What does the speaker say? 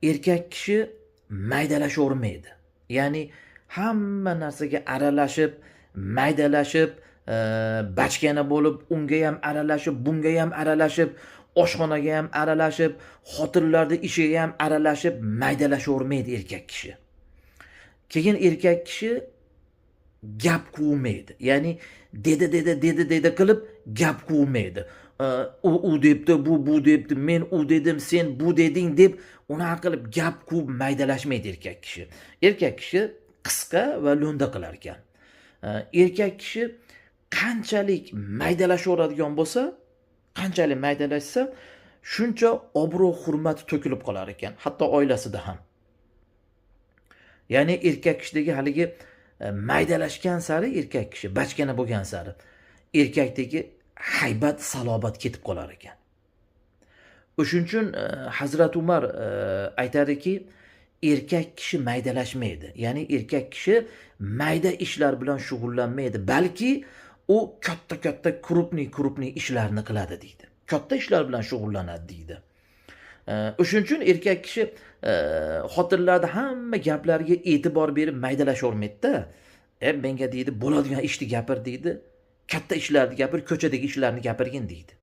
erkak kishi maydalashavermaydi. Ya'ni hamma narsaga aralashib, maydalashib, bachkana bo'lib, unga ham aralashib, bunga ham aralashib, oshxonaga ham aralashib, xotinlarni ishiga ham aralashib, maydalashavermaydi erkak kishi. Keyin erkak kishi gap quvmaydi. Ya'ni dedi qilib gap quvmaydi. U debdi, bu debdi, men u dedim, sen bu deding deb unaqa qilib gap quvib maydalashmaydi erkak kishi. Erkak kishi qisqa va lo'nda qilar ekan. Erkak kishi qanchalik maydalashaveradigan bo'lsa, qanchalik maydalashsa, shuncha obro' hurmati to'kilib qolar ekan, hatto oilasida ham. Ya'ni erkak kishidagi haligi maydalashgan sari erkak kishi bachkana bo'lgan sari erkakdagi haybat, salobat ketib qolar ekan. O'shuning uchun Hazrat Umar aytadiki, erkak kishi maydalashmaydi. Ya'ni erkak kishi mayda ishlar bilan shug'ullanmaydi, balki u katta krupniy ishlarni qiladi deydi. Katta ishlar bilan shug'ullanadi deydi. O'shuning uchun erkak kishi xotinlarda hamma gaplariga e'tibor berib maydalashavermaydi-da. Menga deydi, bo'ladigan ishni gapir deydi. Katta ishlarni gapir, ko'chadagi ishlarni gapirgin deydi.